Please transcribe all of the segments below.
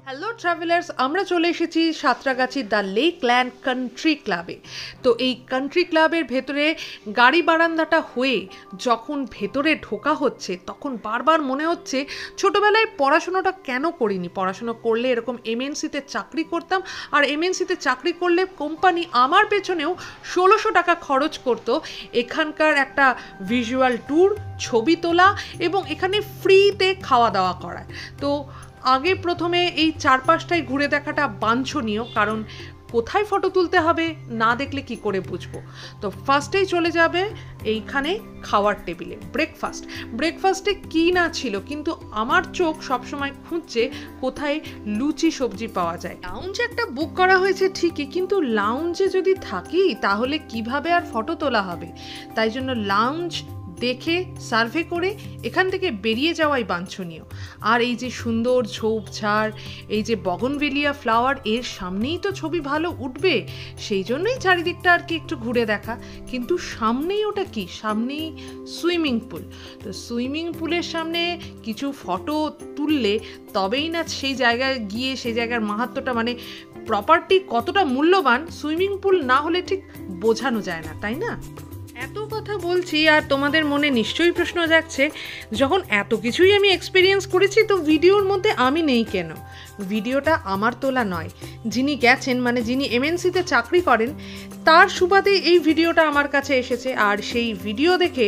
Hello travellers, আমরা চলে এসেছি সাঁতরাগাছি দ্য লেকল্যান্ড কান্ট্রি ক্লাবে। তো এই কান্ট্রি ক্লাবের ভেতরে গাড়ি বারান্দাটা হয়ে যখন ভেতরে ঢোকা হচ্ছে তখন বারবার মনে হচ্ছে ছোটোবেলায় পড়াশুনোটা কেন করিনি। পড়াশুনো করলে এরকম এমএনসিতে চাকরি করতাম, আর এমএনসিতে চাকরি করলে কোম্পানি আমার পেছনেও 1600 টাকা খরচ করতো এখানকার একটা ভিজুয়াল ট্যুর, ছবি তোলা এবং এখানে ফ্রিতে খাওয়া দাওয়া করায়। তো আগে প্রথমে এই চারপাশটাই ঘুরে দেখাটা বাঞ্ছনীয়, কারণ কোথায় ফটো তুলতে হবে না দেখলে কি করে বুঝবো। তো ফার্স্টেই চলে যাবে এইখানে খাওয়ার টেবিলে। ব্রেকফাস্টে কি না ছিল, কিন্তু আমার চোখ সবসময় খুঁজছে কোথায় লুচি সবজি পাওয়া যায়। লাউঞ্জ একটা বুক করা হয়েছে ঠিকই, কিন্তু লাউঞ্জে যদি থাকি তাহলে কিভাবে আর ফটো তোলা হবে। তাই জন্য লাউঞ্জ দেখে সার্ভে করে এখান থেকে বেরিয়ে যাওয়াই বাঞ্ছনীয়। আর এই যে সুন্দর ঝোপঝাড়, এই যে বগনভেলিয়া ফ্লাওয়ার, এর সামনেই তো ছবি ভালো উঠবে, সেই জন্যই চারিদিকটা আর কি একটু ঘুরে দেখা। কিন্তু সামনেই ওটা কি, সামনেই সুইমিং পুল। তো সুইমিং পুলের সামনে কিছু ফটো তুললে তবেই না সেই জায়গায় গিয়ে সেই জায়গার মাহাত্ম্যটা, মানে প্রপার্টি কতটা মূল্যবান, সুইমিং পুল না হলে ঠিক বোঝানো যায় না, তাই না? এত কথা বলছি আর তোমাদের মনে নিশ্চয়ই প্রশ্ন জাগছে, যখন এত কিছুই আমি এক্সপিরিয়েন্স করেছি তো ভিডিওর মধ্যে আমি নেই কেন? ভিডিওটা আমার তোলা নয়, যিনি গেছেন, মানে যিনি এমএনসিতে চাকরি করেন, তার সুবাদে এই ভিডিওটা আমার কাছে এসেছে। আর সেই ভিডিও দেখে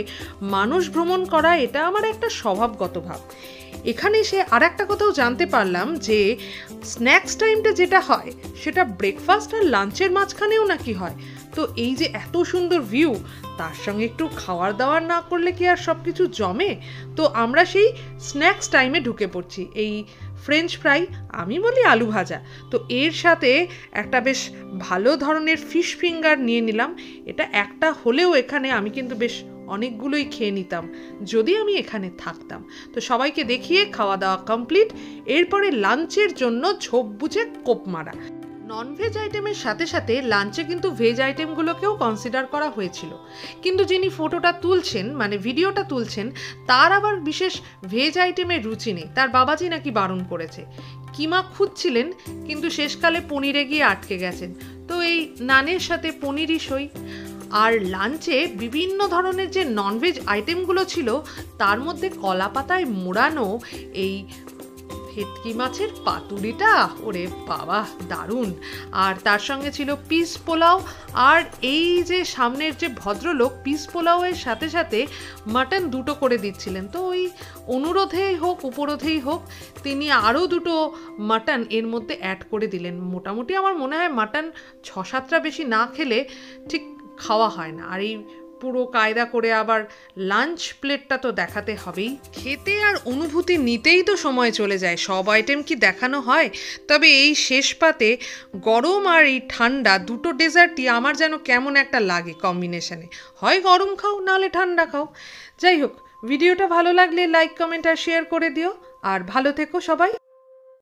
মানুষ ভ্রমণ করা এটা আমার একটা স্বভাবগত ভাব। এখানে এসে আর একটা কথাও জানতে পারলাম যে স্ন্যাক্স টাইমটা যেটা হয় সেটা ব্রেকফাস্ট আর লাঞ্চের মাঝখানেও নাকি হয়। তো এই যে এত সুন্দর ভিউ, তার সঙ্গে একটু খাওয়ার দাওয়ার না করলে কি আর সব কিছু জমে? তো আমরা সেই স্ন্যাক্স টাইমে ঢুকে পড়ছি। এই ফ্রেঞ্চ ফ্রাই, আমি বলি আলু ভাজা, তো এর সাথে একটা বেশ ভালো ধরনের ফিশ ফিঙ্গার নিয়ে নিলাম। এটা একটা হলেও এখানে আমি কিন্তু বেশ অনেকগুলোই খেয়ে নিতাম যদি আমি এখানে থাকতাম। তো সবাইকে দেখিয়ে খাওয়া দাওয়া কমপ্লিট। এরপরে লাঞ্চের জন্য ঝোপ বুঝে কোপ মারা। ননভেজ আইটেমের সাথে সাথে লাঞ্চে কিন্তু ভেজ আইটেমগুলোকেও কনসিডার করা হয়েছিল, কিন্তু যিনি ফটোটা তুলছেন, মানে ভিডিওটা তুলছেন, তার আবার বিশেষ ভেজ আইটেমের রুচি নেই। তার বাবাজি নাকি বারণ করেছে। কিমা খুঁজছিলেন, কিন্তু শেষকালে পনিরে গিয়ে আটকে গেছেন। তো এই নানের সাথে পনিরই সই। আর লাঞ্চে বিভিন্ন ধরনের যে ননভেজ আইটেমগুলো ছিল তার মধ্যে কলা পাতায় মোড়ানো এই ভেটকি মাছের পাতুরিটা, ওরে বাবা দারুণ। আর তার সঙ্গে ছিল পিস পোলাও। আর এই যে সামনের যে ভদ্রলোক, পিস পোলাওয়ের সাথে সাথে মাটন দুটো করে দিচ্ছিলেন। তো ওই অনুরোধেই হোক উপরোধেই হোক, তিনি আরও দুটো মাটন এর মধ্যে অ্যাড করে দিলেন। মোটামুটি আমার মনে হয় মাটন 6-7টা বেশি না খেলে ঠিক খাওয়া হয় না। আর এই পুরো কায়দা করে আবার লাঞ্চ প্লেটটা তো দেখাতে হবেই। খেতে আর অনুভূতি নিতেই তো সময় চলে যায়, সব আইটেম কি দেখানো হয়? তবে এই শেষ পাতে গরম আর এই ঠান্ডা দুটো ডেজার্টই আমার যেন কেমন একটা লাগে কম্বিনেশনে। হয় গরম খাও, নাহলে ঠান্ডা খাও। যাই হোক, ভিডিওটা ভালো লাগলে লাইক, কমেন্ট আর শেয়ার করে দিও। আর ভালো থেকো সবাই।